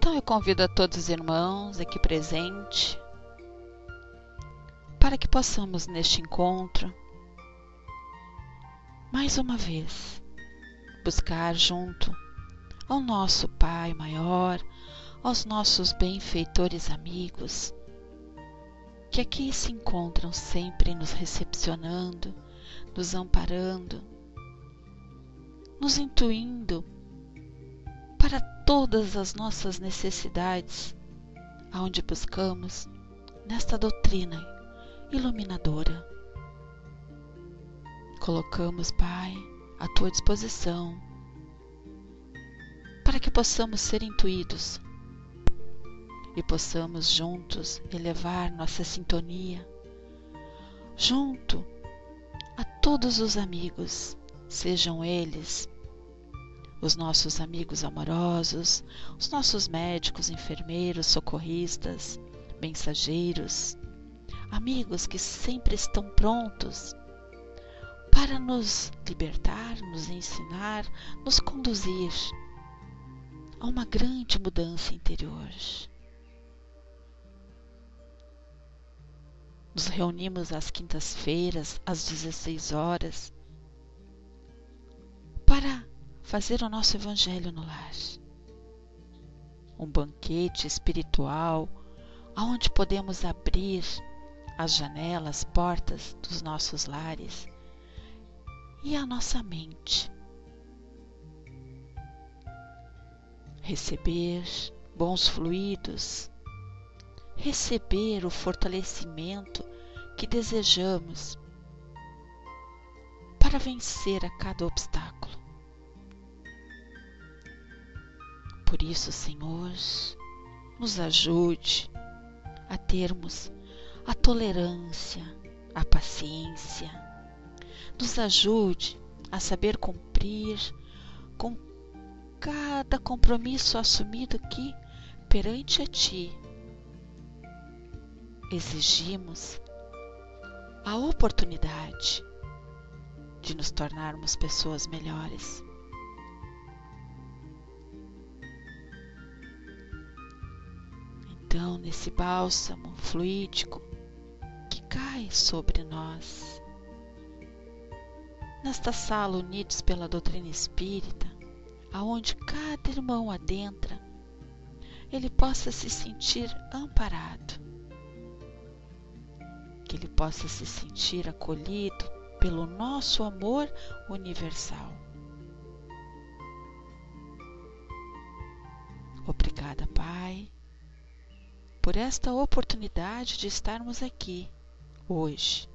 Então eu convido a todos os irmãos aqui presentes para que possamos neste encontro, mais uma vez, buscar junto ao nosso Pai maior, aos nossos benfeitores amigos, que aqui se encontram sempre nos recepcionando, nos amparando, nos intuindo para todas as nossas necessidades, aonde buscamos nesta doutrina iluminadora. Colocamos, Pai, à tua disposição, para que possamos ser intuídos e possamos juntos elevar nossa sintonia junto a todos os amigos, sejam eles os nossos amigos amorosos, os nossos médicos, enfermeiros, socorristas, mensageiros, amigos que sempre estão prontos para nos libertar, nos ensinar, nos conduzir a uma grande mudança interior. Nos reunimos às quintas-feiras, às 16 horas, para fazer o nosso Evangelho no lar. Um banquete espiritual, onde podemos abrir as janelas, portas dos nossos lares e a nossa mente. Receber bons fluidos, receber o fortalecimento que desejamos para vencer a cada obstáculo. Por isso, Senhor, nos ajude a termos a tolerância, a paciência. Nos ajude a saber cumprir com cada compromisso assumido aqui perante a Ti. Exigimos a oportunidade de nos tornarmos pessoas melhores. Então, nesse bálsamo fluídico que cai sobre nós, nesta sala unidos pela doutrina espírita, aonde cada irmão adentra, ele possa se sentir amparado, que ele possa se sentir acolhido pelo nosso amor universal. Obrigada, Pai, por esta oportunidade de estarmos aqui hoje.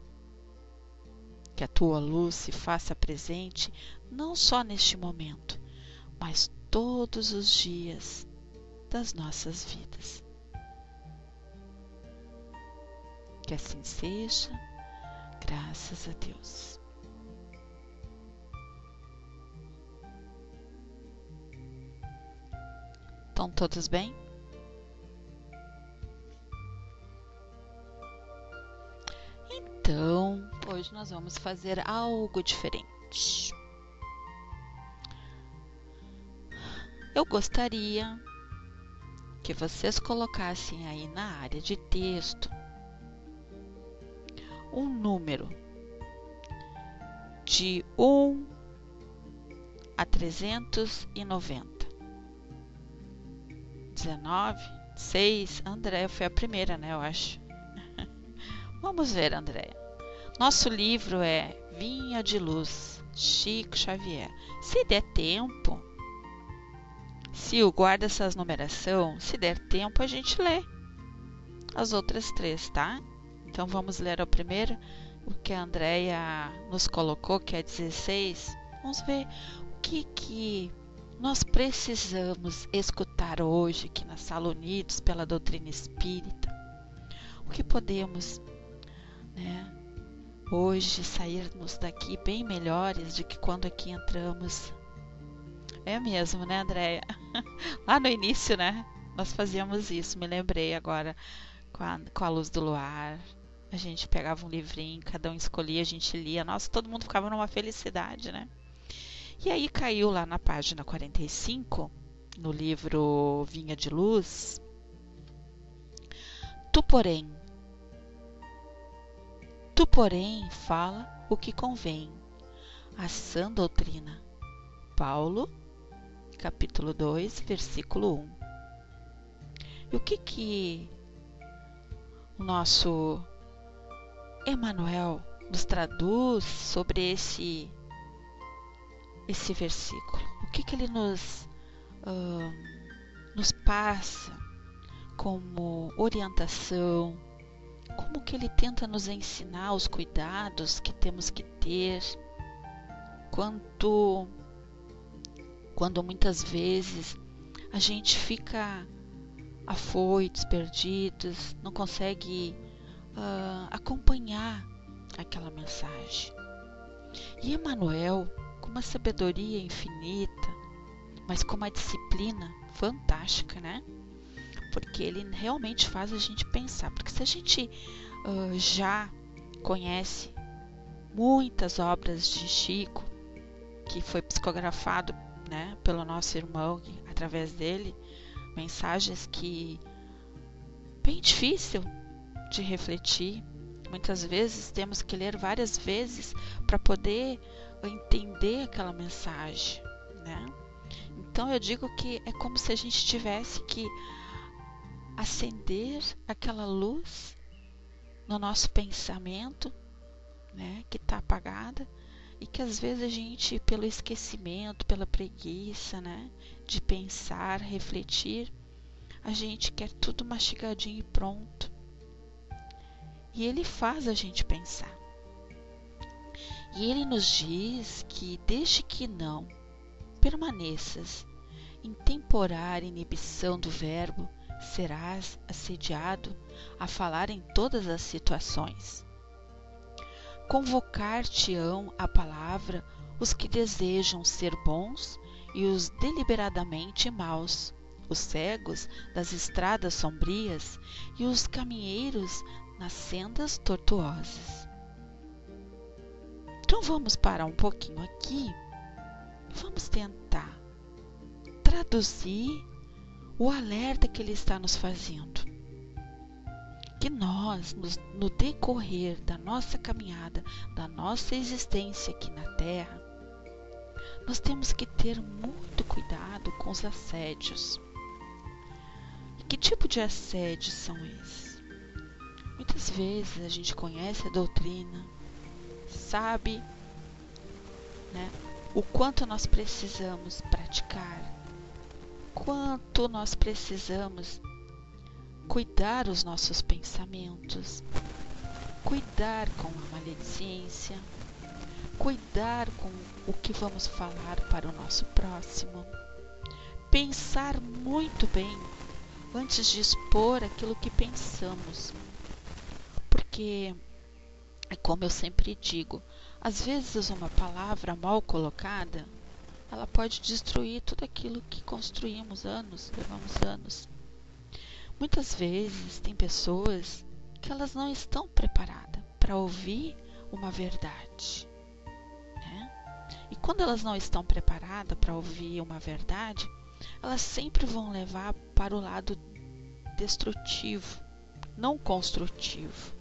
Que a tua luz se faça presente não só neste momento, mas todos os dias das nossas vidas. Que assim seja, graças a Deus. Estão todos bem? Então, hoje nós vamos fazer algo diferente. Eu gostaria que vocês colocassem aí na área de texto um número de 1 a 390. 19, 6, Andréia foi a primeira, né, eu acho. Vamos ver, Andréia. Nosso livro é Vinha de Luz, Chico Xavier. Se der tempo, Sil, guarda essas numeração. Se der tempo, a gente lê as outras 3, tá? Então vamos ler a primeira, o que a Andréia nos colocou, que é 16. Vamos ver o que nós precisamos escutar hoje aqui na Sala Unidos pela Doutrina Espírita. O que podemos, né, hoje sairmos daqui bem melhores do que quando aqui entramos. É mesmo, né, Andréia? Lá no início, né, nós fazíamos isso, me lembrei agora, com a luz do luar. A gente pegava um livrinho, cada um escolhia, a gente lia. Nossa, todo mundo ficava numa felicidade, né? E aí caiu lá na página 45, no livro Vinha de Luz, tu porém fala o que convém, a sã doutrina. Paulo, capítulo 2, versículo 1. E o que o nosso Emmanuel nos traduz sobre esse versículo? O que ele nos passa como orientação? Como que ele tenta nos ensinar os cuidados que temos que ter quando muitas vezes a gente fica afoitos, perdidos, não consegue acompanhar aquela mensagem. E Emmanuel, com uma sabedoria infinita, mas com uma disciplina fantástica, né? Porque ele realmente faz a gente pensar. Porque se a gente já conhece muitas obras de Chico, que foi psicografado, né, pelo nosso irmão, através dele, mensagens que bem difícil de refletir. Muitas vezes temos que ler várias vezes para poder entender aquela mensagem, né? Então eu digo que é como se a gente tivesse que acender aquela luz no nosso pensamento, né, que está apagada, e que às vezes a gente, pelo esquecimento, pela preguiça, né, de pensar, refletir, a gente quer tudo mastigadinho e pronto. E ele faz a gente pensar. E ele nos diz que desde que não permaneças em temporária inibição do verbo, serás assediado a falar em todas as situações. Convocar-te-ão à palavra os que desejam ser bons e os deliberadamente maus, os cegos das estradas sombrias e os caminheiros nas sendas tortuosas. Então vamos parar um pouquinho aqui e vamos tentar traduzir o alerta que ele está nos fazendo. Que nós, no decorrer da nossa caminhada, da nossa existência aqui na Terra, nós temos que ter muito cuidado com os assédios. E que tipo de assédios são esses? Muitas vezes a gente conhece a doutrina, sabe, né, o quanto nós precisamos praticar, quanto nós precisamos cuidar os nossos pensamentos, cuidar com a maledicência, cuidar com o que vamos falar para o nosso próximo, pensar muito bem antes de expor aquilo que pensamos, porque é como eu sempre digo, às vezes uma palavra mal colocada, ela pode destruir tudo aquilo que construímos levamos anos. Muitas vezes tem pessoas que elas não estão preparadas para ouvir uma verdade, né? E quando elas não estão preparadas para ouvir uma verdade, elas sempre vão levar para o lado destrutivo, não construtivo.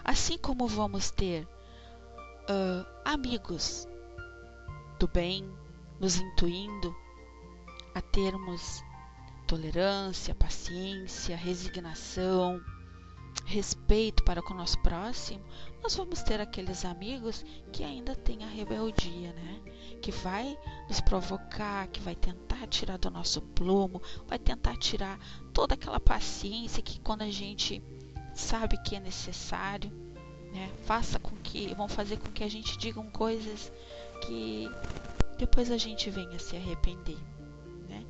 Assim como vamos ter amigos do bem, nos intuindo a termos tolerância, paciência, resignação, respeito para com o nosso próximo, nós vamos ter aqueles amigos que ainda têm a rebeldia, né? Que vai nos provocar, que vai tentar tirar do nosso plumo, vai tentar tirar toda aquela paciência que quando a gente sabe que é necessário, né? Vão fazer com que a gente diga coisas que depois a gente venha se arrepender, né?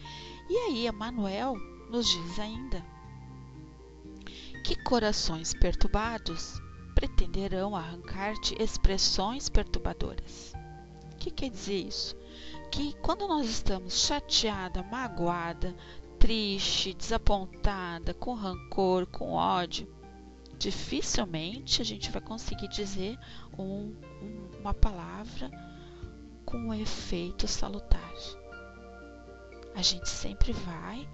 E aí Emmanuel nos diz ainda que corações perturbados pretenderão arrancar-te expressões perturbadoras. O que quer dizer isso? Que quando nós estamos chateada, magoada, triste, desapontada, com rancor, com ódio, dificilmente a gente vai conseguir dizer uma palavra com um efeito salutar. A A gente sempre vai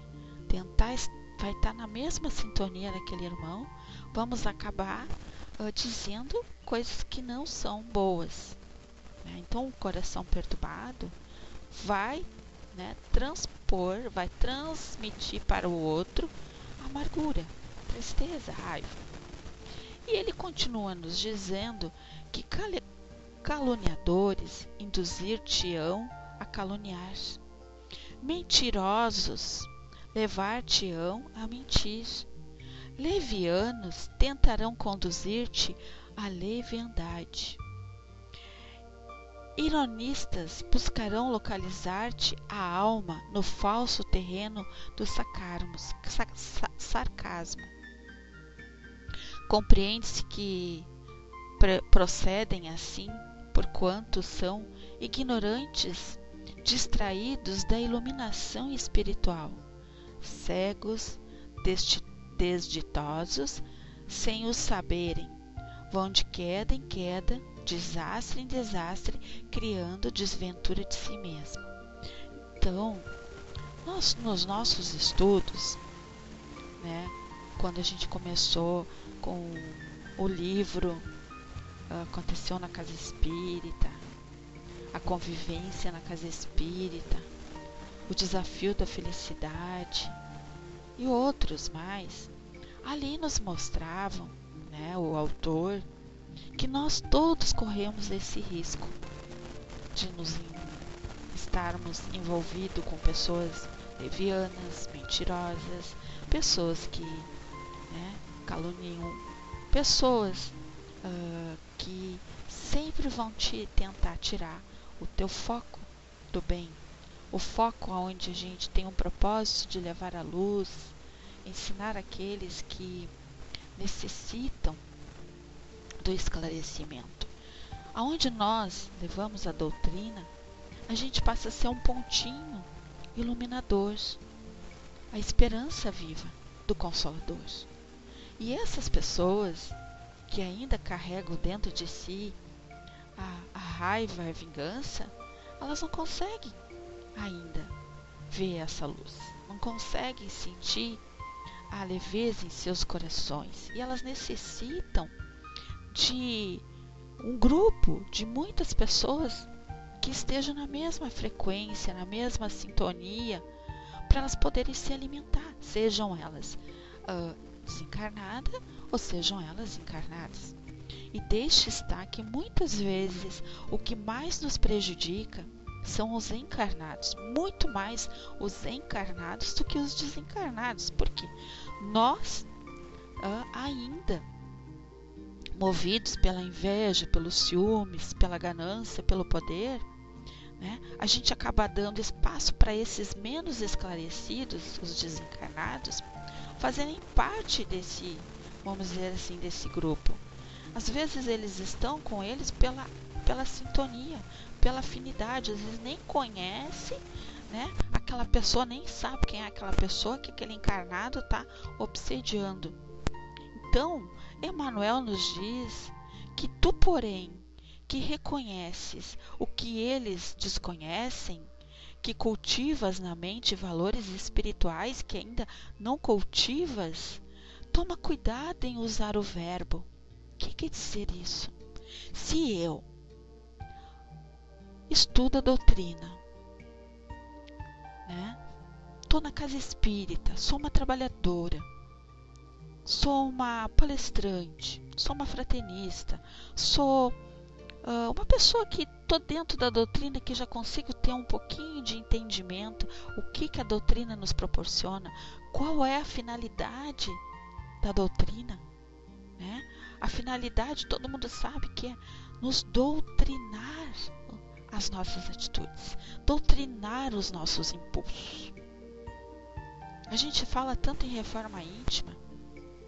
tentar, vai estar na mesma sintonia daquele irmão, vamos acabar dizendo coisas que não são boas, né? Então o coração perturbado vai, né, transpor, vai transmitir para o outro amargura, tristeza, raiva. E ele continua nos dizendo que caluniadores induzir-te-ão a caluniar, mentirosos levar-te-ão a mentir, levianos tentarão conduzir-te à leviandade, ironistas buscarão localizar-te a alma no falso terreno do sarcasmo. Compreende-se que procedem assim porquanto são ignorantes, distraídos da iluminação espiritual, cegos, desditosos, sem o saberem, vão de queda em queda, desastre em desastre, criando desventura de si mesmo. Então, nos nossos estudos, né, quando a gente começou com o livro Aconteceu na Casa Espírita, a convivência na Casa Espírita, o desafio da felicidade e outros mais, ali nos mostravam, né, o autor, que nós todos corremos esse risco de estarmos envolvidos com pessoas levianas, mentirosas, pessoas que, né, caluniam, pessoas que sempre vão tentar tirar o teu foco do bem, o foco onde a gente tem um propósito de levar a luz, ensinar aqueles que necessitam do esclarecimento. Aonde nós levamos a doutrina, a gente passa a ser um pontinho iluminador, a esperança viva do Consolador. E essas pessoas que ainda carregam dentro de si a raiva, a vingança, elas não conseguem ainda ver essa luz, não conseguem sentir a leveza em seus corações, e elas necessitam de um grupo de muitas pessoas que estejam na mesma frequência, na mesma sintonia, para elas poderem se alimentar, sejam elas desencarnadas ou sejam elas encarnadas. E deixe estar que muitas vezes o que mais nos prejudica são os encarnados, muito mais os encarnados do que os desencarnados, porque nós ainda, movidos pela inveja, pelos ciúmes, pela ganância, pelo poder, né, a gente acaba dando espaço para esses menos esclarecidos, os desencarnados, fazerem parte desse, vamos dizer assim, desse grupo. Às vezes eles estão com eles pela sintonia, pela afinidade, às vezes nem conhece, né? Aquela pessoa nem sabe quem é aquela pessoa que aquele encarnado está obsediando. Então, Emmanuel nos diz que tu, porém, que reconheces o que eles desconhecem, que cultivas na mente valores espirituais que ainda não cultivas, toma cuidado em usar o verbo. O que quer dizer isso? Se eu estudo a doutrina, né? Estou na casa espírita, sou uma trabalhadora, sou uma palestrante, sou uma fraternista, sou uma pessoa que estou dentro da doutrina, que já consigo ter um pouquinho de entendimento, o que a doutrina nos proporciona, qual é a finalidade da doutrina, né? A finalidade, todo mundo sabe que é nos doutrinar as nossas atitudes, doutrinar os nossos impulsos. A gente fala tanto em reforma íntima,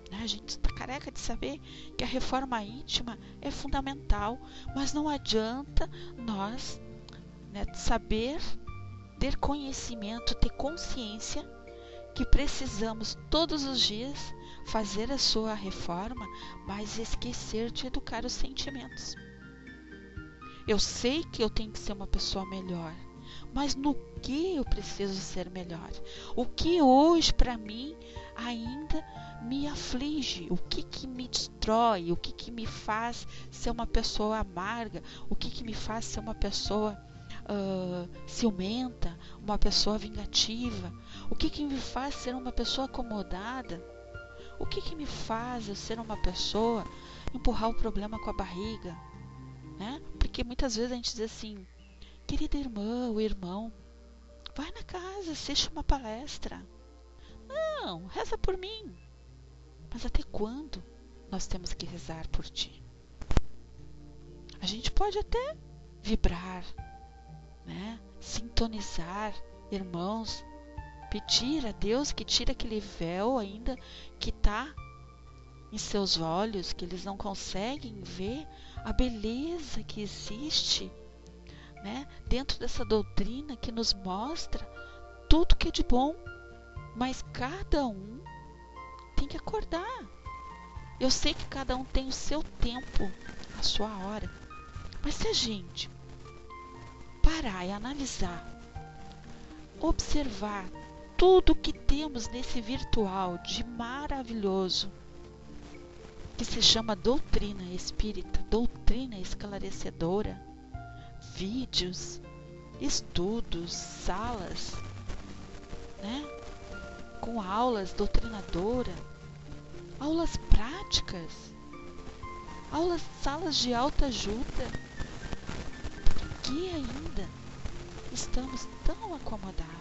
né? A gente está careca de saber que a reforma íntima é fundamental, mas não adianta nós, né, saber, ter conhecimento, ter consciência que precisamos todos os dias fazer a sua reforma, mas esquecer de educar os sentimentos. Eu sei que eu tenho que ser uma pessoa melhor, mas no que eu preciso ser melhor. O que hoje para mim ainda me aflige, o que me destrói, o que me faz ser uma pessoa amarga, o que me faz ser uma pessoa ciumenta, uma pessoa vingativa, o que me faz ser uma pessoa acomodada, o que me faz eu ser uma pessoa empurrar o problema com a barriga, né? Porque muitas vezes a gente diz assim: querida irmã ou irmão, vai na casa, assiste uma palestra. Não, reza por mim. Mas até quando nós temos que rezar por ti? A gente pode até vibrar, né? Sintonizar, irmãos, pedir a Deus que tire aquele véu ainda que está em seus olhos, que eles não conseguem ver a beleza que existe, né? Dentro dessa doutrina que nos mostra tudo que é de bom, mas cada um tem que acordar. Eu sei que cada um tem o seu tempo, a sua hora, mas se a gente parar e analisar, observar tudo que temos nesse virtual de maravilhoso, que se chama doutrina espírita, doutrina esclarecedora, vídeos, estudos, salas, né? Com aulas doutrinadoras, aulas práticas, salas de alta ajuda. Por que ainda estamos tão acomodados?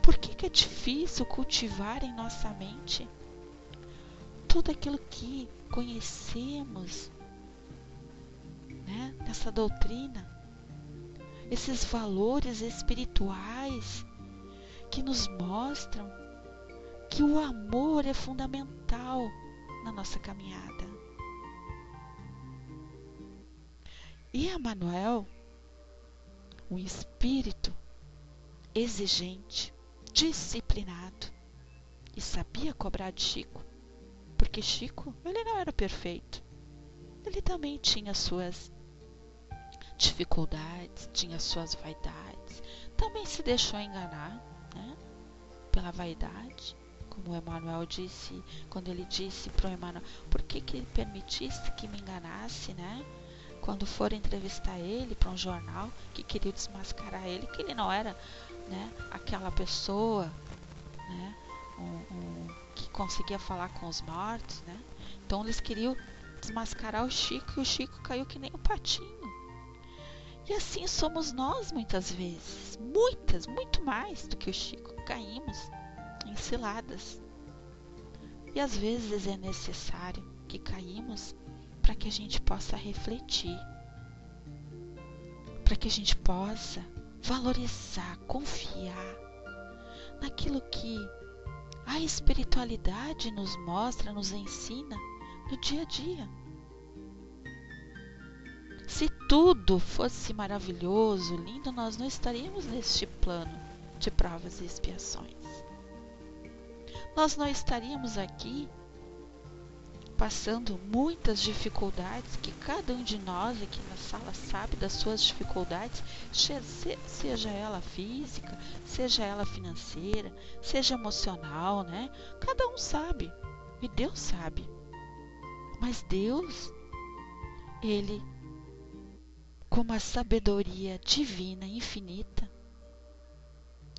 Por que é difícil cultivar em nossa mente tudo aquilo que conhecemos, né, nessa doutrina, esses valores espirituais que nos mostram que o amor é fundamental na nossa caminhada. E Emmanuel, um espírito exigente, disciplinado, e sabia cobrar de Chico, porque Chico, ele não era perfeito. Ele também tinha suas dificuldades, tinha suas vaidades, também se deixou enganar, né, pela vaidade, como Emmanuel disse, quando ele disse para o Emmanuel: por que permitisse que me enganasse, né? Quando for entrevistar ele para um jornal que queria desmascarar ele, que ele não era, né, aquela pessoa, né, que conseguia falar com os mortos, né? Então eles queriam desmascarar o Chico, e o Chico caiu que nem um patinho. E assim somos nós muitas vezes, muito mais do que o Chico, caímos em ciladas. E às vezes é necessário que caímos para que a gente possa refletir, para que a gente possa valorizar, confiar naquilo que a espiritualidade nos mostra, nos ensina no dia a dia. Se tudo fosse maravilhoso, lindo, nós não estaríamos neste plano de provas e expiações. Nós não estaríamos aqui passando muitas dificuldades, que cada um de nós aqui na sala sabe das suas dificuldades, seja ela física, seja ela financeira, seja emocional, né? Cada um sabe, e Deus sabe. Mas Deus, Ele, com uma sabedoria divina, infinita,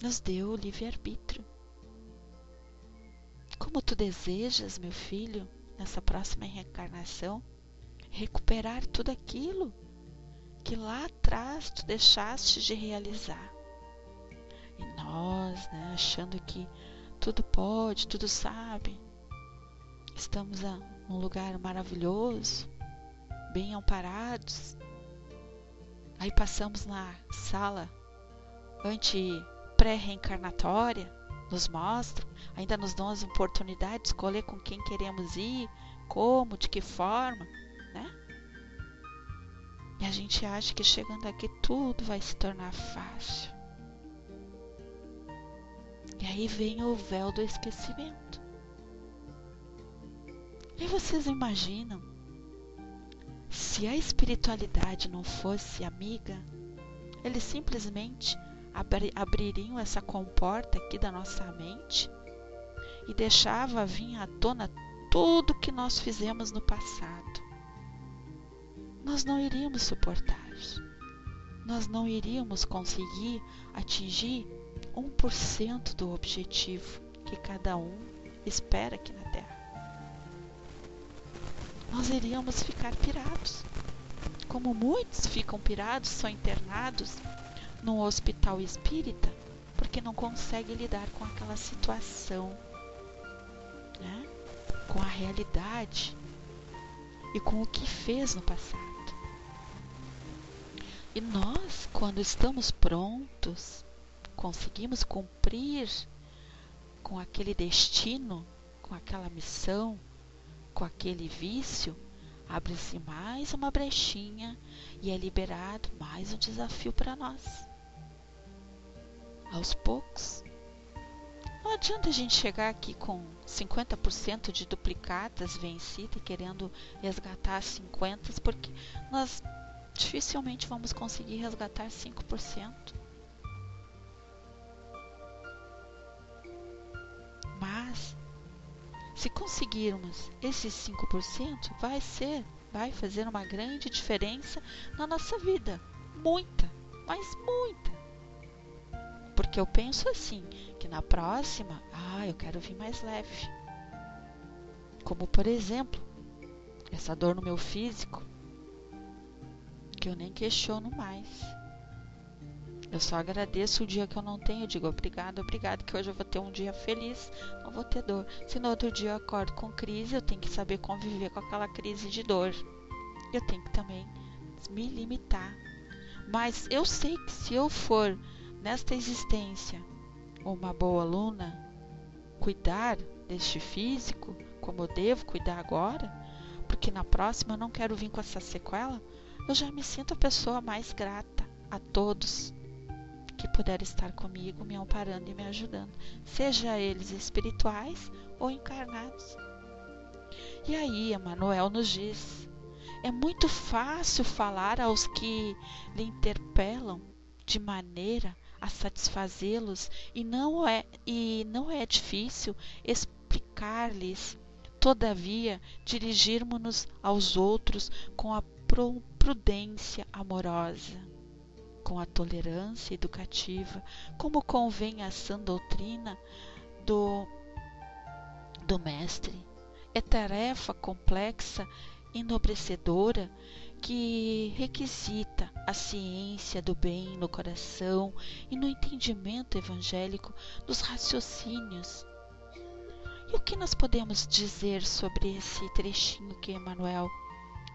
nos deu o livre-arbítrio. Como tu desejas, meu filho, nessa próxima reencarnação, recuperar tudo aquilo que lá atrás tu deixaste de realizar. E nós, né, achando que tudo pode, tudo sabe, estamos num lugar maravilhoso, bem amparados. Aí passamos na sala pré-reencarnatória, nos mostram, ainda nos dão as oportunidades de escolher com quem queremos ir, como, de que forma, né? E a gente acha que chegando aqui tudo vai se tornar fácil. E aí vem o véu do esquecimento. E vocês imaginam Se a espiritualidade não fosse amiga, eles simplesmente abririam essa comporta aqui da nossa mente e deixava vir à tona tudo que nós fizemos no passado. Nós não iríamos suportar. Nós não iríamos conseguir atingir 1% do objetivo que cada um espera aqui na Terra. Nós iríamos ficar pirados. Como muitos ficam pirados, são internados num hospital espírita porque não conseguem lidar com aquela situação, né? Com a realidade e com o que fez no passado. E nós, quando estamos prontos, conseguimos cumprir com aquele destino, com aquela missão, com aquele vício, abre-se mais uma brechinha e é liberado mais um desafio para nós. Aos poucos. Não adianta a gente chegar aqui com 50% de duplicatas vencidas e querendo resgatar 50%, porque nós dificilmente vamos conseguir resgatar 5%. Mas, se conseguirmos esses 5%, vai fazer uma grande diferença na nossa vida. Muita, mas muita. Porque eu penso assim, que na próxima, eu quero vir mais leve. Como, por exemplo, essa dor no meu físico, que eu nem questiono mais. Eu só agradeço o dia que eu não tenho. Eu digo obrigado, que hoje eu vou ter um dia feliz, não vou ter dor. Se no outro dia eu acordo com crise, eu tenho que saber conviver com aquela crise de dor. Eu tenho que também me limitar. Mas eu sei que se eu for, nesta existência, uma boa aluna, cuidar deste físico, como eu devo cuidar agora, porque na próxima eu não quero vir com essa sequela, eu já me sinto a pessoa mais grata a todos que puderam estar comigo, me amparando e me ajudando, seja eles espirituais ou encarnados. E aí, Emmanuel nos diz, é muito fácil falar aos que lhe interpelam de maneira a satisfazê-los e não é difícil explicar-lhes. Todavia, dirigirmos-nos aos outros com a prudência amorosa, com a tolerância educativa, como convém à sã doutrina do Mestre. É tarefa complexa, enobrecedora, que requisita a ciência do bem no coração e no entendimento evangélico dos raciocínios. E o que nós podemos dizer sobre esse trechinho que Emmanuel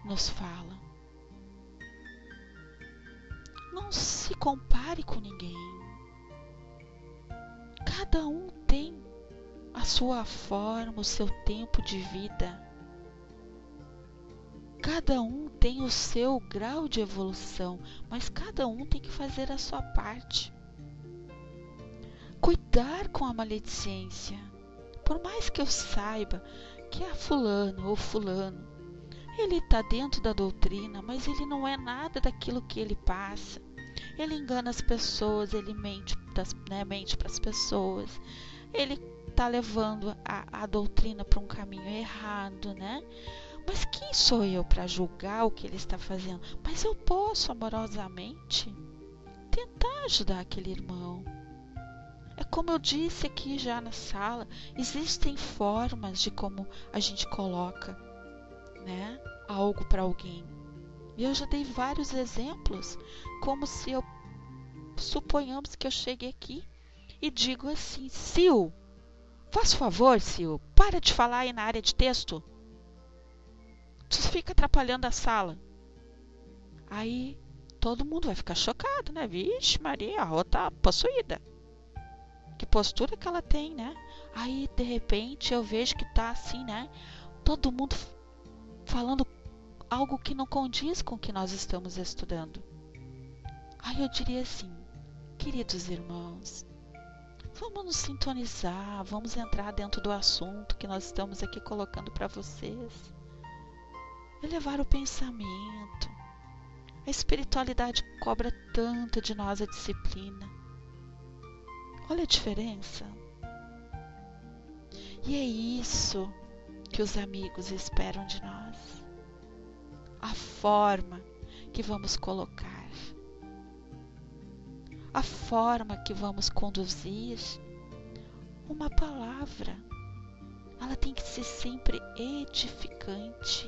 nos fala? Não se compare com ninguém. Cada um tem a sua forma, o seu tempo de vida. Cada um tem o seu grau de evolução, mas cada um tem que fazer a sua parte. Cuidar com a maledicência. Por mais que eu saiba que é fulano ou fulano, ele está dentro da doutrina, mas ele não é nada daquilo que ele passa. Ele engana as pessoas, ele mente para as pessoas. Ele está levando a doutrina para um caminho errado, né? Mas quem sou eu para julgar o que ele está fazendo? Mas eu posso amorosamente tentar ajudar aquele irmão. É como eu disse aqui já na sala, existem formas de como a gente coloca, né, algo para alguém. E eu já dei vários exemplos, como se suponhamos que eu chegue aqui e digo assim: Sil, faz favor, Sil, para de falar aí na área de texto. Tu fica atrapalhando a sala. Aí todo mundo vai ficar chocado, né? Vixe, Maria, a rua tá possuída. Que postura que ela tem, né? Aí, de repente, eu vejo que tá assim, né? Todo mundo falando algo que não condiz com o que nós estamos estudando. Aí eu diria assim: queridos irmãos, vamos nos sintonizar, vamos entrar dentro do assunto que nós estamos aqui colocando para vocês. elevar o pensamento. A espiritualidade cobra tanto de nós a disciplina. Olha a diferença. E é isso que os amigos esperam de nós. A forma que vamos colocar, a forma que vamos conduzir uma palavra. Ela tem que ser sempre edificante.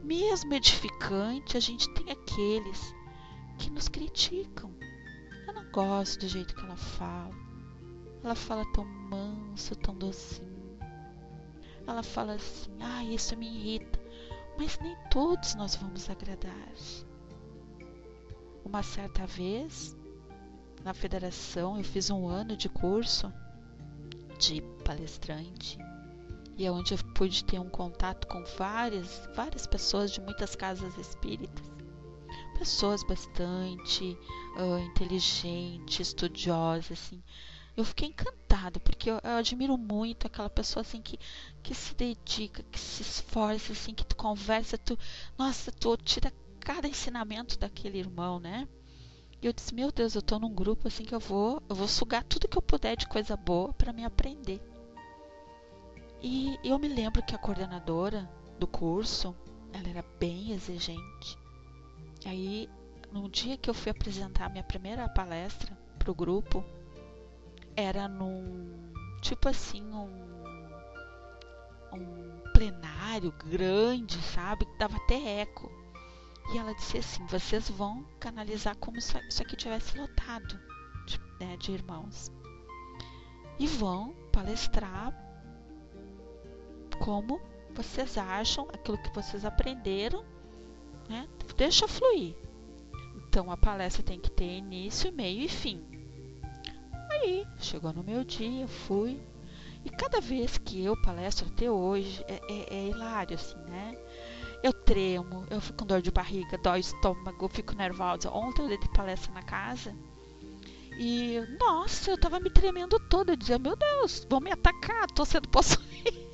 Mesmo edificante, a gente tem aqueles que nos criticam. Eu não gosto do jeito que ela fala. Ela fala tão manso, tão docinho. Ela fala assim, isso me irrita. Mas nem todos nós vamos agradar. Uma certa vez, na federação, eu fiz um ano de curso de palestrante. E é onde eu pude ter um contato com várias pessoas de muitas casas espíritas. Pessoas bastante inteligentes, estudiosas, assim. Eu fiquei encantada, porque eu admiro muito aquela pessoa, assim, que se dedica, que se esforça, assim, que tu conversa, tu tira cada ensinamento daquele irmão, né? E eu disse, meu Deus, eu tô num grupo, assim, que eu vou sugar tudo que eu puder de coisa boa para me aprender. E eu me lembro que a coordenadora do curso, ela era bem exigente. E aí, no dia que eu fui apresentar a minha primeira palestra pro grupo, era tipo assim, um plenário grande, sabe? Dava até eco. E ela disse assim, vocês vão canalizar como se isso aqui tivesse lotado, de irmãos. E vão palestrar como vocês acham, aquilo que vocês aprenderam, né? Deixa fluir. Então a palestra tem que ter início, meio e fim. Aí, chegou no meu dia, eu fui. E cada vez que eu palestro até hoje, é hilário, assim, né? Eu tremo, eu fico com dor de barriga, dói o estômago, eu fico nervosa. Ontem eu dei palestra na casa e, nossa, eu tava me tremendo toda. Eu dizia, meu Deus, vão me atacar, tô sendo possuída.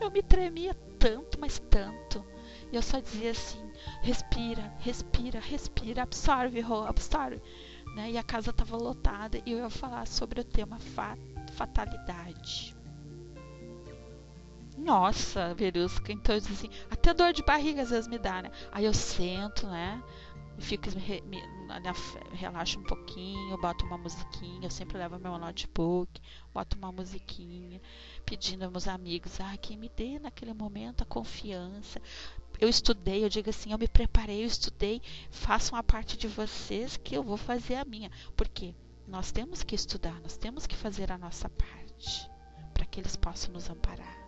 Eu me tremia tanto, mas tanto. E eu só dizia assim, respira, respira, respira, absorve, Rô, absorve. Né? E a casa tava lotada e eu ia falar sobre o tema fatalidade. Nossa, Verusca, então eu disse assim, até dor de barriga às vezes me dá, né? Aí eu sento, né? E fico, relaxo um pouquinho, boto uma musiquinha, eu sempre levo meu notebook, boto uma musiquinha, pedindo aos meus amigos, que me dê naquele momento a confiança. Eu estudei, eu digo assim, eu me preparei, eu estudei, façam a parte de vocês que eu vou fazer a minha. Porque nós temos que estudar, nós temos que fazer a nossa parte, para que eles possam nos amparar.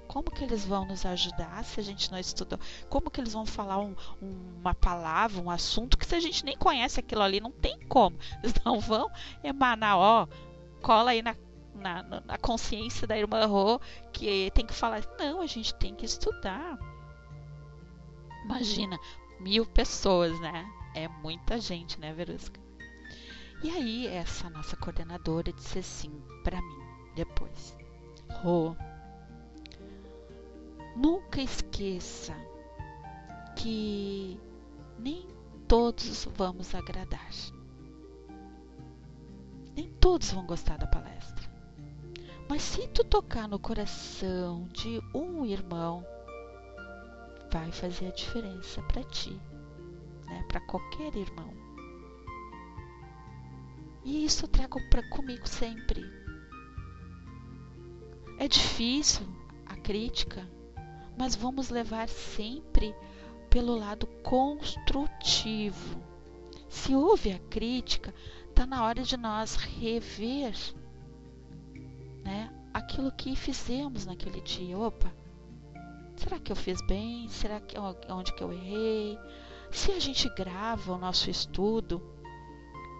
Como que eles vão nos ajudar se a gente não estudou? Como que eles vão falar uma palavra, um assunto que se a gente nem conhece aquilo ali, não tem como. Eles não vão emanar, cola aí na consciência da irmã Rô que tem que falar. Não, a gente tem que estudar. Imagina, 1000 pessoas, né? É muita gente, né, Verusca? E aí, essa nossa coordenadora disse assim pra mim, depois. Rô, nunca esqueça que nem todos vamos agradar. Nem todos vão gostar da palestra. Mas se tu tocar no coração de um irmão, vai fazer a diferença para ti, né? Para qualquer irmão. E isso eu trago comigo sempre. É difícil a crítica, mas vamos levar sempre pelo lado construtivo. Se houve a crítica, está na hora de nós rever, né, aquilo que fizemos naquele dia. Opa, será que eu fiz bem? Será que onde que eu errei? Se a gente grava o nosso estudo,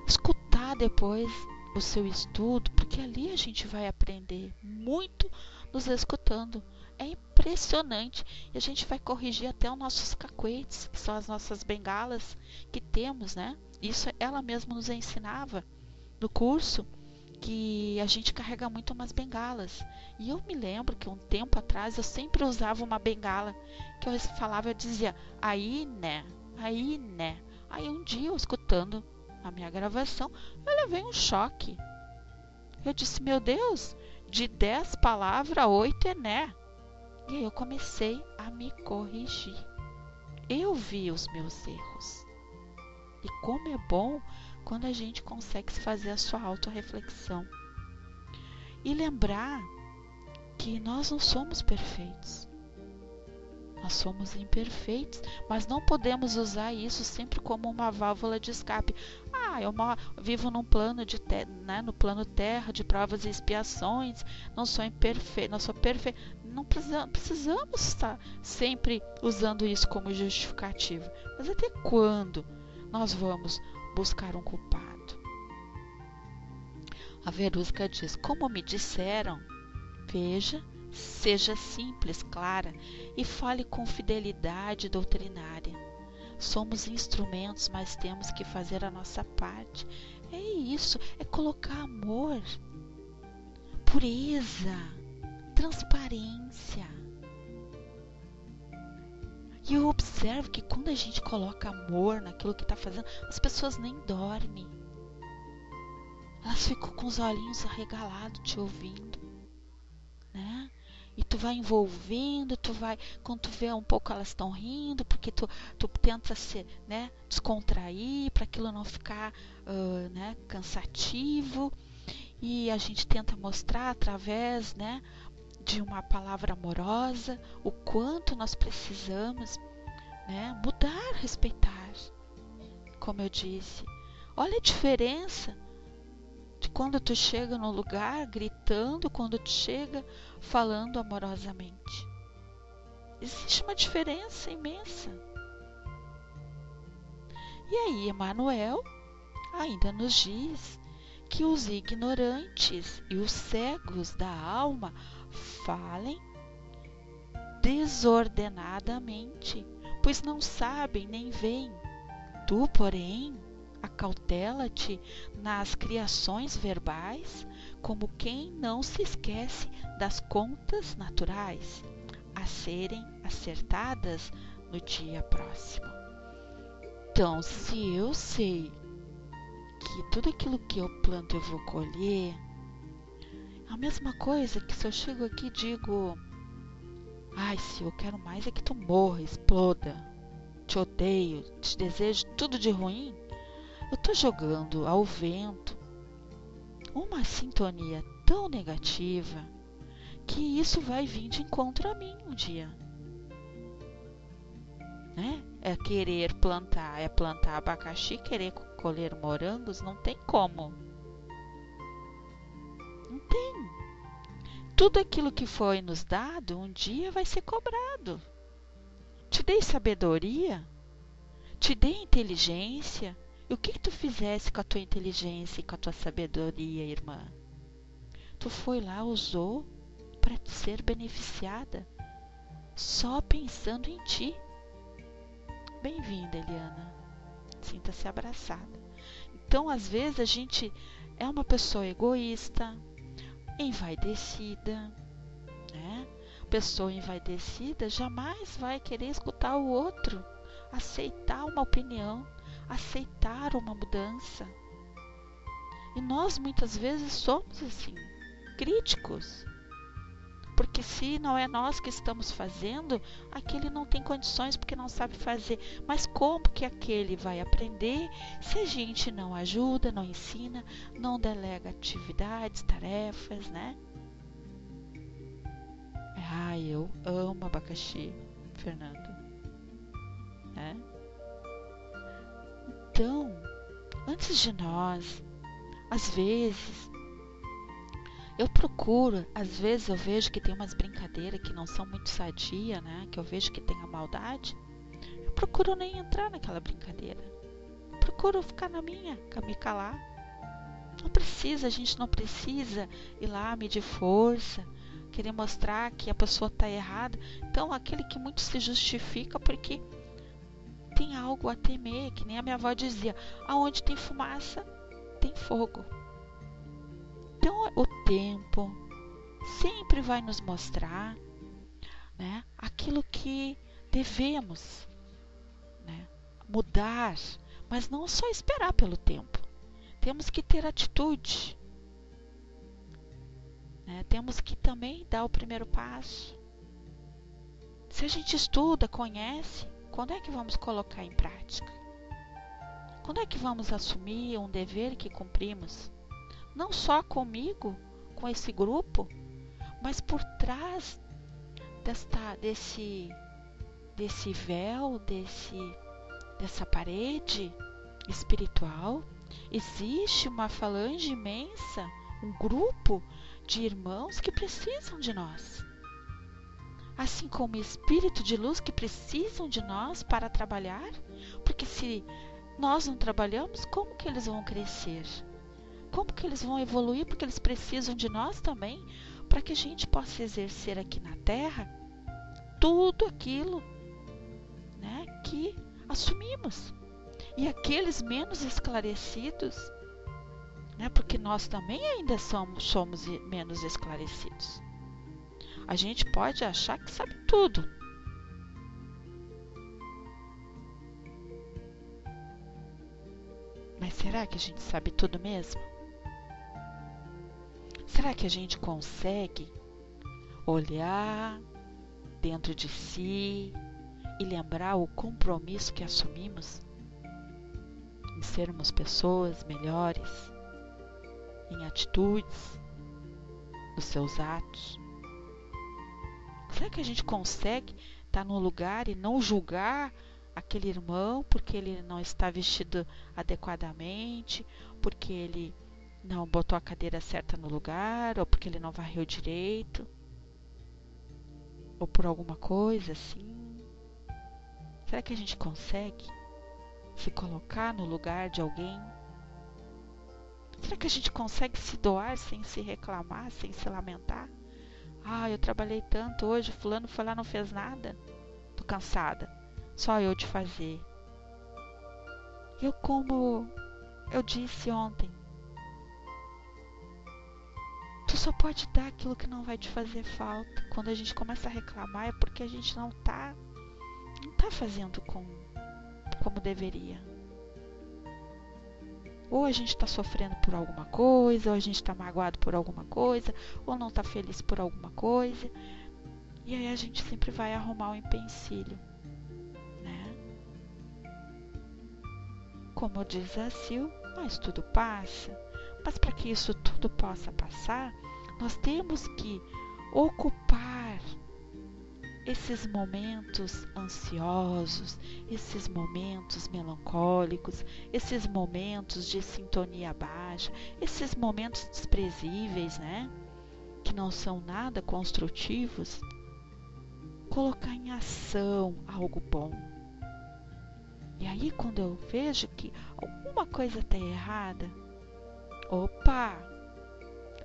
escutar depois o seu estudo, porque ali a gente vai aprender muito nos escutando. É impressionante. E a gente vai corrigir até os nossos cacuetes, que são as nossas bengalas que temos, né? Isso ela mesma nos ensinava no curso, que a gente carrega muito umas bengalas. E eu me lembro que um tempo atrás eu sempre usava uma bengala que eu falava, eu dizia, aí né, aí né. Aí um dia, eu escutando a minha gravação, eu levei um choque. Eu disse, meu Deus, de 10 palavras, 8 é né. E aí eu comecei a me corrigir. Eu vi os meus erros. E como é bom quando a gente consegue fazer a sua autorreflexão. E lembrar que nós não somos perfeitos. Nós somos imperfeitos, mas não podemos usar isso sempre como uma válvula de escape. Eu vivo num plano no plano terra de provas e expiações, não sou imperfeito, não sou perfeito. Não precisamos estar sempre usando isso como justificativa. Mas até quando nós vamos buscar um culpado? A Verusca diz, como me disseram, veja, seja simples, clara e fale com fidelidade doutrinária. Somos instrumentos, mas temos que fazer a nossa parte. É isso, é colocar amor, pureza, transparência. E eu observo que quando a gente coloca amor naquilo que está fazendo, as pessoas nem dormem. Elas ficam com os olhinhos arregalados te ouvindo, né? E tu vai envolvendo, quando tu vê um pouco elas estão rindo, porque tu tenta se, né, descontrair para aquilo não ficar né, cansativo. E a gente tenta mostrar através, né, de uma palavra amorosa o quanto nós precisamos, né, mudar, respeitar. Como eu disse, olha a diferença de quando tu chega no lugar gritando, quando tu chega falando amorosamente. Existe uma diferença imensa. E aí Emmanuel ainda nos diz que os ignorantes e os cegos da alma falem desordenadamente, pois não sabem nem veem. Tu, porém, acautela-te nas criações verbais, como quem não se esquece das contas naturais, a serem acertadas no dia próximo. Então, se eu sei que tudo aquilo que eu planto eu vou colher, é a mesma coisa que se eu chego aqui e digo, se eu quero mais é que tu morra, exploda, te odeio, te desejo tudo de ruim, eu estou jogando ao vento uma sintonia tão negativa que isso vai vir de encontro a mim um dia. Né? É plantar abacaxi, querer colher morangos, não tem como. Não tem. Tudo aquilo que foi nos dado, um dia vai ser cobrado. Te dei sabedoria, te dei inteligência. E o que tu fizesse com a tua inteligência e com a tua sabedoria, irmã? Tu foi lá, usou para ser beneficiada, só pensando em ti. Bem-vinda, Eliana. Sinta-se abraçada. Então, às vezes, a gente é uma pessoa egoísta, envaidecida, né? Pessoa envaidecida jamais vai querer escutar o outro, aceitar uma opinião, aceitar uma mudança. E nós muitas vezes somos assim, críticos. Porque se não é nós que estamos fazendo, aquele não tem condições porque não sabe fazer. Mas como que aquele vai aprender se a gente não ajuda, não ensina, não delega atividades, tarefas, né? Eu amo abacaxi, Fernando. Né? Então, antes de nós, às vezes, às vezes eu vejo que tem umas brincadeiras que não são muito sadias, né? Que eu vejo que tem a maldade. Eu procuro nem entrar naquela brincadeira. Procuro ficar na minha, me calar. A gente não precisa ir lá medir força, querer mostrar que a pessoa está errada. Então, aquele que muito se justifica porque tem algo a temer, que nem a minha avó dizia, aonde tem fumaça, tem fogo. Então, o tempo sempre vai nos mostrar, né, aquilo que devemos, né, mudar, mas não só esperar pelo tempo. Temos que ter atitude, né? Temos que também dar o primeiro passo. Se a gente estuda, conhece, quando é que vamos colocar em prática? Quando é que vamos assumir um dever que cumprimos? Não só comigo, com esse grupo, mas por trás desse véu, dessa parede espiritual, existe uma falange imensa, um grupo de irmãos que precisam de nós. Assim como espírito de luz que precisam de nós para trabalhar, porque se nós não trabalhamos, como que eles vão crescer? Como que eles vão evoluir? Porque eles precisam de nós também, para que a gente possa exercer aqui na Terra tudo aquilo, né, que assumimos. E aqueles menos esclarecidos, né, porque nós também ainda somos menos esclarecidos. A gente pode achar que sabe tudo. Mas será que a gente sabe tudo mesmo? Será que a gente consegue olhar dentro de si e lembrar o compromisso que assumimos em sermos pessoas melhores, em atitudes, nos seus atos? Será que a gente consegue estar num lugar e não julgar aquele irmão porque ele não está vestido adequadamente, porque ele não botou a cadeira certa no lugar, ou porque ele não varreu direito, ou por alguma coisa assim? Será que a gente consegue se colocar no lugar de alguém? Será que a gente consegue se doar sem se reclamar, sem se lamentar? Eu trabalhei tanto hoje, fulano foi lá, não fez nada. Tô cansada. Só eu de fazer. Como eu disse ontem, tu só pode dar aquilo que não vai te fazer falta. Quando a gente começa a reclamar é porque a gente não tá fazendo como deveria. Ou a gente está sofrendo por alguma coisa, ou a gente está magoado por alguma coisa, ou não está feliz por alguma coisa. E aí a gente sempre vai arrumar um empecilho, né? Como diz a Sil, mas tudo passa. Mas para que isso tudo possa passar, nós temos que ocupar esses momentos ansiosos, esses momentos melancólicos, esses momentos de sintonia baixa, esses momentos desprezíveis, né? Que não são nada construtivos, colocar em ação algo bom. E aí, quando eu vejo que alguma coisa está errada, opa,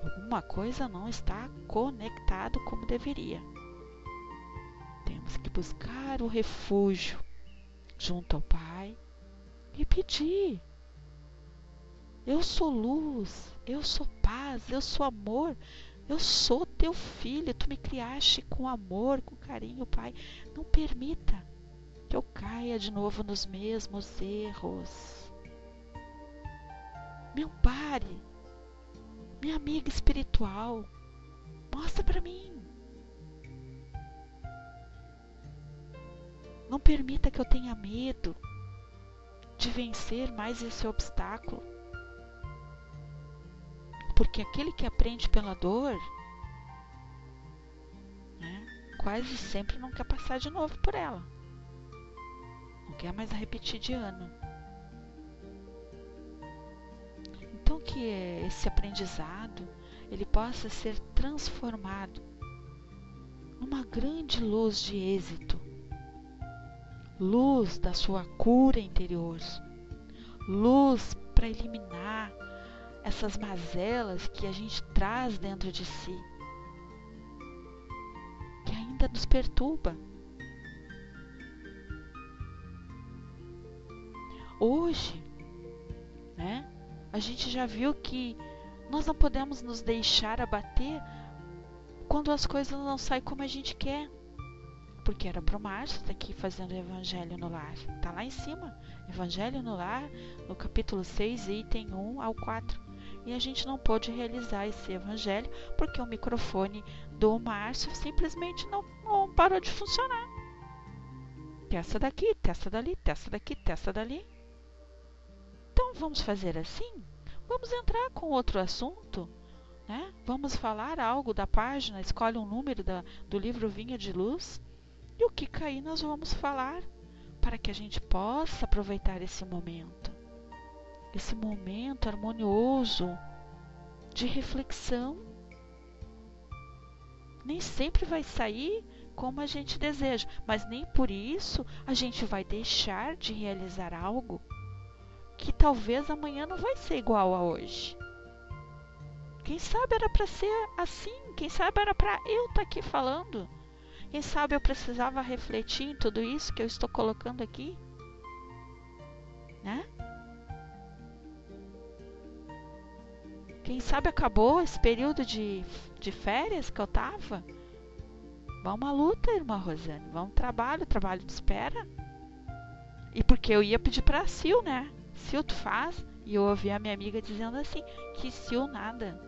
alguma coisa não está conectado como deveria. Temos que buscar o refúgio junto ao Pai e pedir: eu sou luz, eu sou paz, eu sou amor, eu sou teu filho, tu me criaste com amor, com carinho, Pai. Não permita que eu caia de novo nos mesmos erros. Me ampare, minha amiga espiritual, mostra para mim. Não permita que eu tenha medo de vencer mais esse obstáculo. Porque aquele que aprende pela dor, né, quase sempre não quer passar de novo por ela. Não quer mais repetir de ano. Então que esse aprendizado ele possa ser transformado numa grande luz de êxito. Luz da sua cura interior, luz para eliminar essas mazelas que a gente traz dentro de si, que ainda nos perturba. Hoje, né, a gente já viu que Nós não podemos nos deixar abater quando as coisas não saem como a gente quer. Porque era para o Márcio estar aqui fazendo o Evangelho no Lar. Está lá em cima. Evangelho no Lar, no capítulo 6, item 1 ao 4. E a gente não pôde realizar esse Evangelho porque o microfone do Márcio simplesmente não parou de funcionar. Testa daqui, testa dali, testa daqui, testa dali. Então vamos fazer assim? Vamos entrar com outro assunto, né? Vamos falar algo da página, escolhe um número do livro Vinha de Luz. E o que cair nós vamos falar para que a gente possa aproveitar esse momento harmonioso de reflexão. Nem sempre vai sair como a gente deseja, mas nem por isso a gente vai deixar de realizar algo que talvez amanhã não vai ser igual a hoje. Quem sabe era para ser assim, quem sabe era para eu estar aqui falando. Quem sabe eu precisava refletir em tudo isso que eu estou colocando aqui, né? Quem sabe acabou esse período de férias que eu tava. Vamos à luta, irmã Rosane. Vamos trabalho de espera. E porque eu ia pedir pra Sil, né? Sil, tu faz? E eu ouvi a minha amiga dizendo assim, que Sil nada.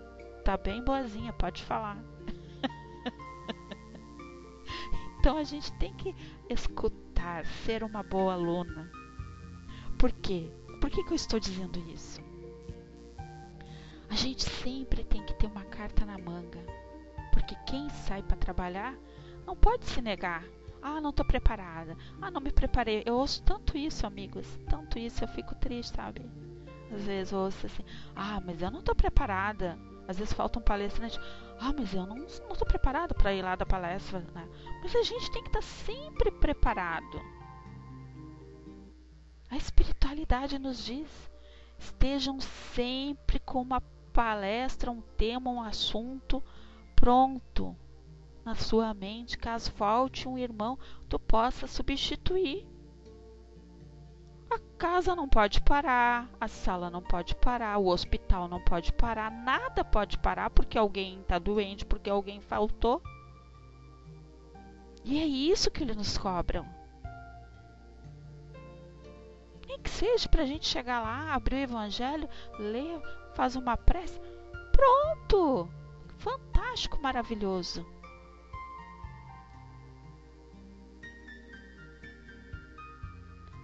Tá bem boazinha, pode falar. Então a gente tem que escutar, ser uma boa aluna. Por quê? Por que eu estou dizendo isso? A gente sempre tem que ter uma carta na manga. Porque quem sai para trabalhar não pode se negar. Ah, não estou preparada. Ah, não me preparei. Eu ouço tanto isso, amigos. Tanto isso, eu fico triste, sabe? Às vezes eu ouço assim, ah, mas eu não estou preparada. Às vezes falta um palestrante. Ah, mas eu não estou preparada para ir lá dar palestra, né? Mas a gente tem que estar sempre preparado. A espiritualidade nos diz, estejam sempre com uma palestra, um tema, um assunto pronto na sua mente, caso falte um irmão, tu possa substituir. A casa não pode parar, a sala não pode parar, o hospital não pode parar, nada pode parar porque alguém está doente, porque alguém faltou. E é isso que eles nos cobram. Nem que seja para a gente chegar lá, abrir o Evangelho, ler, faz uma prece. Pronto! Fantástico, maravilhoso.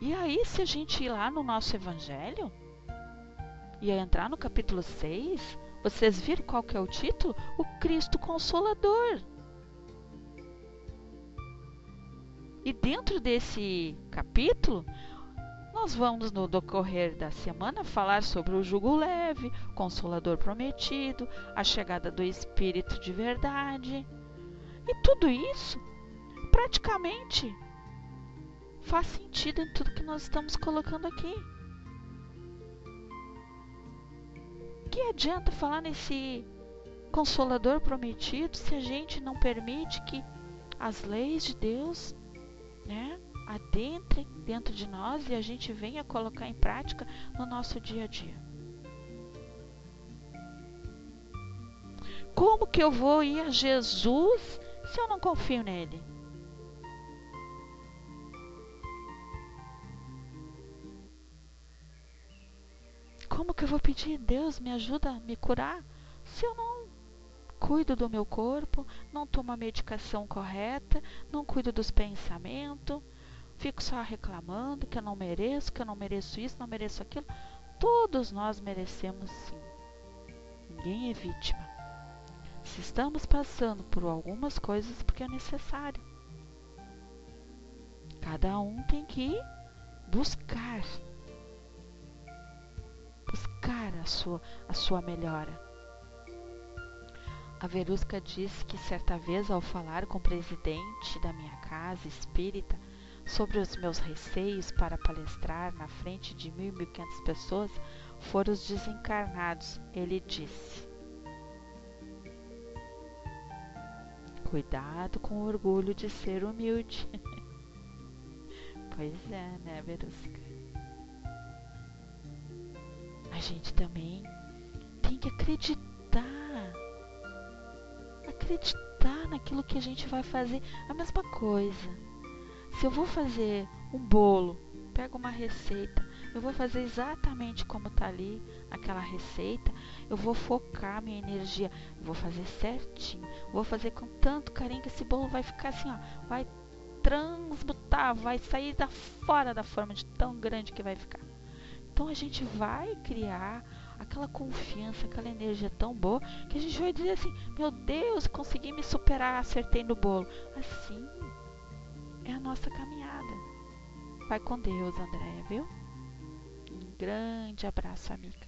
E aí, se a gente ir lá no nosso Evangelho, e entrar no capítulo 6, vocês viram qual que é o título? O Cristo Consolador. E dentro desse capítulo, nós vamos no decorrer da semana falar sobre o jugo leve, o Consolador prometido, a chegada do Espírito de verdade. E tudo isso, praticamente, faz sentido em tudo que nós estamos colocando aqui. Que adianta falar nesse Consolador prometido se a gente não permite que as leis de Deus, né, adentrem dentro de nós e a gente venha colocar em prática no nosso dia a dia? Como que eu vou ir a Jesus se eu não confio nele? Como que eu vou pedir, Deus, me ajuda a me curar, se eu não cuido do meu corpo, não tomo a medicação correta, não cuido dos pensamentos, fico só reclamando que eu não mereço isso, não mereço aquilo? Todos nós merecemos sim. Ninguém é vítima. Se estamos passando por algumas coisas, porque é necessário. Cada um tem que buscar a sua melhora. A Verusca diz que certa vez, ao falar com o presidente da minha casa espírita sobre os meus receios para palestrar na frente de 1.000 e 1.500 pessoas, foram os desencarnados. Ele disse: cuidado com o orgulho de ser humilde. Pois é, né, Verusca? A gente também tem tem que acreditar naquilo que a gente vai fazer. A mesma coisa. Se eu vou fazer um bolo, pego uma receita, eu vou fazer exatamente como está ali aquela receita, eu vou focar minha energia, eu vou fazer certinho, vou fazer com tanto carinho que esse bolo vai ficar assim, ó, vai transmutar, vai sair fora da forma de tão grande que vai ficar. Então a gente vai criar aquela confiança, aquela energia tão boa que a gente vai dizer assim: meu Deus, consegui me superar, acertei no bolo. Assim é a nossa caminhada. Vai com Deus, Andréia, viu? Um grande abraço, amiga.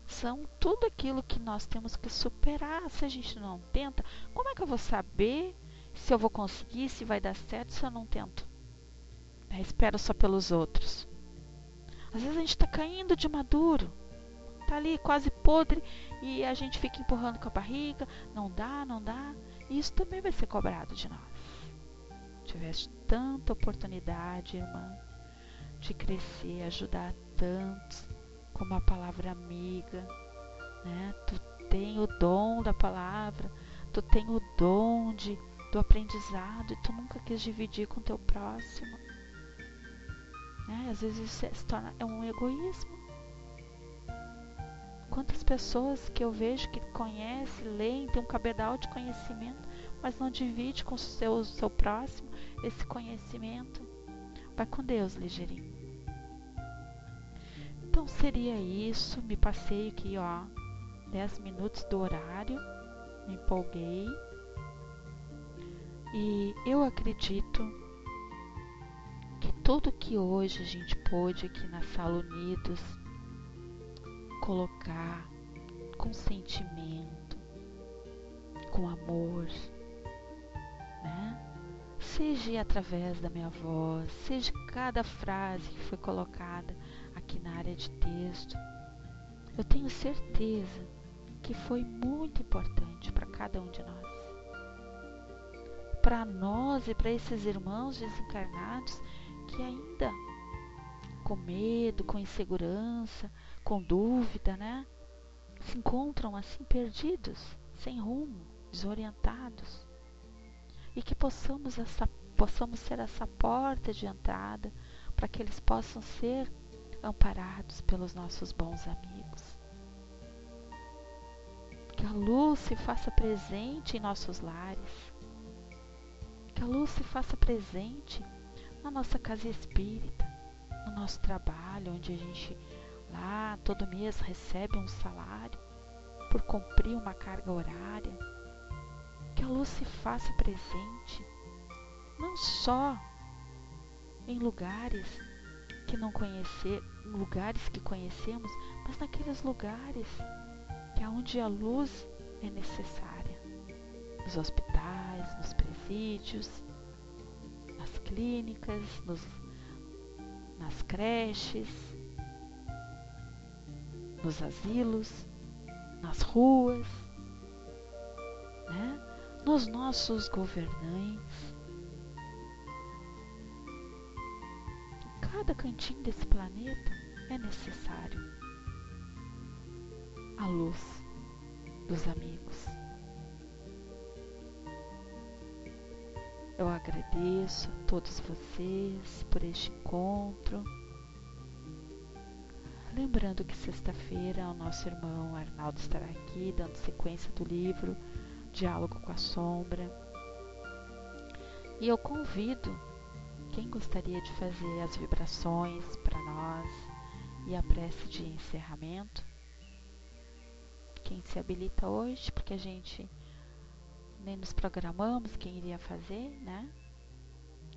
São tudo aquilo que nós temos que superar. Se a gente não tenta, como é que eu vou saber se eu vou conseguir, se vai dar certo, se eu não tento? Espero só pelos outros. Às vezes a gente está caindo de maduro, tá ali quase podre e a gente fica empurrando com a barriga, não dá. E isso também vai ser cobrado de nós. Tiveste tanta oportunidade, irmã, de crescer, ajudar tantos com uma palavra amiga, né? Tu tem o dom da palavra, tu tem o dom do aprendizado e tu nunca quis dividir com o teu próximo. Às vezes isso se torna um egoísmo. Quantas pessoas que eu vejo que conhecem, leem, tem um cabedal de conhecimento, mas não divide com o seu próximo esse conhecimento. Vai com Deus, ligeirinho. Então seria isso. Me passei aqui, 10 minutos do horário. Me empolguei. E eu acredito que tudo que hoje a gente pôde aqui na Sala Unidos colocar com sentimento, com amor, né? Seja através da minha voz, seja cada frase que foi colocada aqui na área de texto, eu tenho certeza que foi muito importante para cada um de nós. Para nós e para esses irmãos desencarnados que ainda com medo, com insegurança, com dúvida, né? Se encontram assim perdidos, sem rumo, desorientados. E que possamos ser essa porta de entrada para que eles possam ser amparados pelos nossos bons amigos. Que a luz se faça presente em nossos lares. Que a luz se faça presente na nossa casa espírita, no nosso trabalho, onde a gente lá todo mês recebe um salário por cumprir uma carga horária. Que a luz se faça presente não só em lugares que lugares que conhecemos, mas naqueles lugares que é onde a luz é necessária. Nos hospitais, nos presídios, nas clínicas, nas creches, nos asilos, nas ruas, né? Nos nossos governantes. Em cada cantinho desse planeta é necessário a luz dos amigos. Eu agradeço a todos vocês por este encontro. Lembrando que sexta-feira o nosso irmão Arnaldo estará aqui dando sequência do livro Diálogo com a Sombra. E eu convido quem gostaria de fazer as vibrações para nós e a prece de encerramento. Quem se habilita hoje, porque a gente nem nos programamos quem iria fazer, né?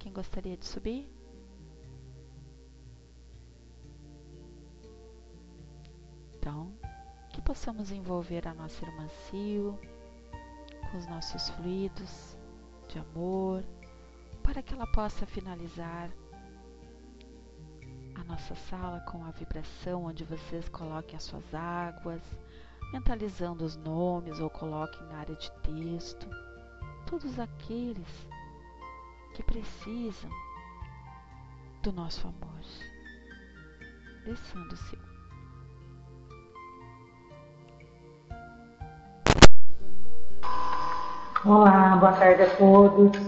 Quem gostaria de subir? Então, que possamos envolver a nossa irmã Sil com os nossos fluidos de amor, para que ela possa finalizar a nossa sala com a vibração onde vocês coloquem as suas águas, mentalizando os nomes ou coloquem na área de texto, todos aqueles que precisam do nosso amor. Descendo-se. Olá, boa tarde a todos.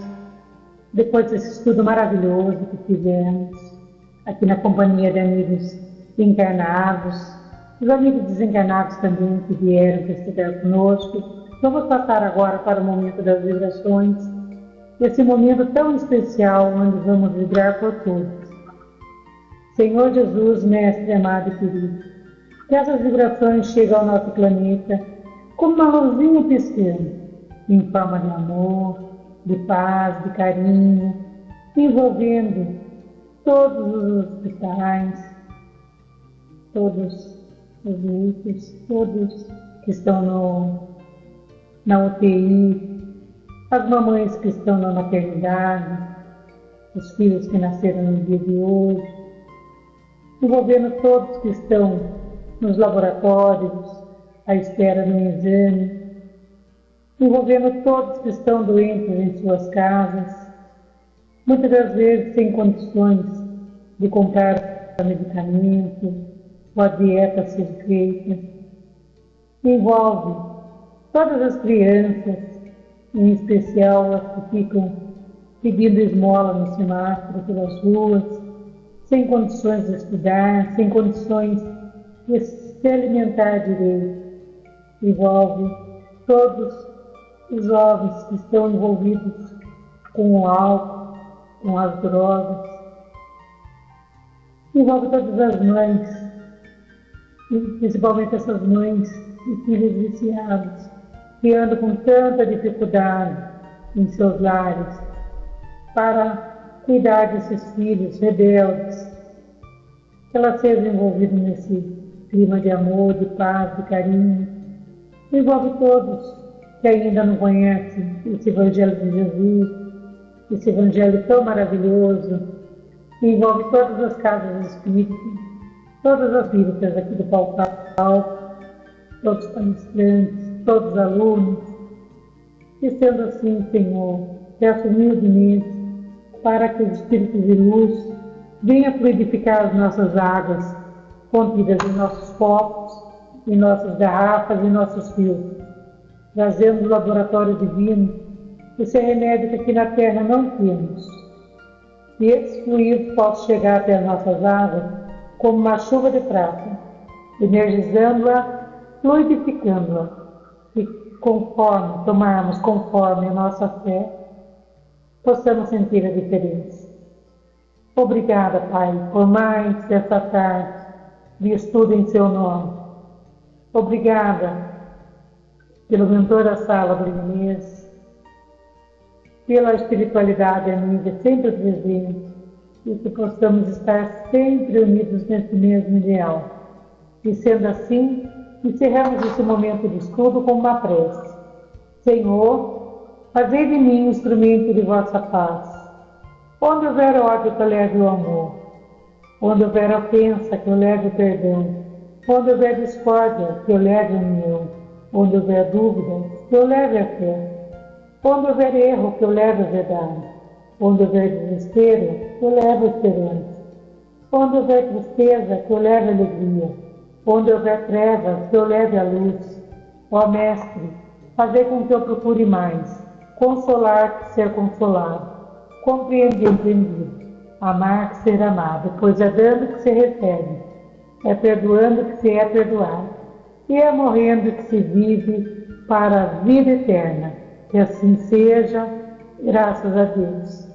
Depois desse estudo maravilhoso que fizemos, aqui na companhia de amigos encarnados, os amigos desencarnados também que vieram para estudar conosco, vamos passar agora para o momento das vibrações, esse momento tão especial onde vamos vibrar por todos. Senhor Jesus, Mestre amado e querido, que essas vibrações cheguem ao nosso planeta como uma luzinha piscando, em forma de amor, de paz, de carinho, envolvendo todos os hospitais, todos os leitos, todos que estão na UTI, as mamães que estão na maternidade, os filhos que nasceram no dia de hoje, envolvendo todos que estão nos laboratórios, à espera de um exame, envolvendo todos que estão doentes em suas casas, muitas das vezes sem condições de comprar medicamento ou a dieta a ser feita. Envolve todas as crianças, em especial as que ficam pedindo esmola no semáforo pelas ruas, sem condições de estudar, sem condições de se alimentar direito. Envolve todos os jovens que estão envolvidos com o álcool, com as drogas. Envolve todas as mães, principalmente essas mães de filhos viciados, que andam com tanta dificuldade em seus lares para cuidar desses filhos rebeldes, que elas sejam envolvidas nesse clima de amor, de paz, de carinho. Envolve todos que ainda não conhecem esse Evangelho de Jesus, esse Evangelho tão maravilhoso, que envolve todas as casas espíritas, todas as espíritas aqui do Pautal, todos os palestrantes, todos os alunos. E sendo assim, Senhor, peço humildemente para que os Espíritos de luz venham fluidificar as nossas águas contidas em nossos copos, em nossas garrafas e nossos filtros, trazendo do laboratório divino esse remédio que aqui na Terra não temos. E esses fluidos possam chegar até as nossas águas como uma chuva de prata, energizando-a, fluidificando-a, e conforme tomarmos conforme a nossa fé, possamos sentir a diferença. Obrigada, Pai, por mais essa tarde de estudo em Seu nome. Obrigada pelo mentor da sala do Inês, pela espiritualidade amiga sempre presente, e que possamos estar sempre unidos nesse mesmo ideal. E sendo assim, encerramos esse momento de estudo com uma prece. Senhor, fazei de mim um instrumento de vossa paz. Onde houver ódio, que eu leve o amor. Onde houver ofensa, que eu leve o perdão. Onde houver discórdia, que eu leve a união. Onde houver dúvida, que eu leve a fé. Onde houver erro, que eu leve a verdade. Onde houver desespero, que eu leve a esperança. Onde houver tristeza, que eu leve a alegria. Onde houver trevas, que eu leve a luz. Ó Mestre, fazei com que eu procure mais, consolar que ser consolado, compreender entendido, amar que ser amado, pois é dando que se recebe, é perdoando que se é perdoado, e é morrendo que se vive para a vida eterna. Que assim seja, graças a Deus.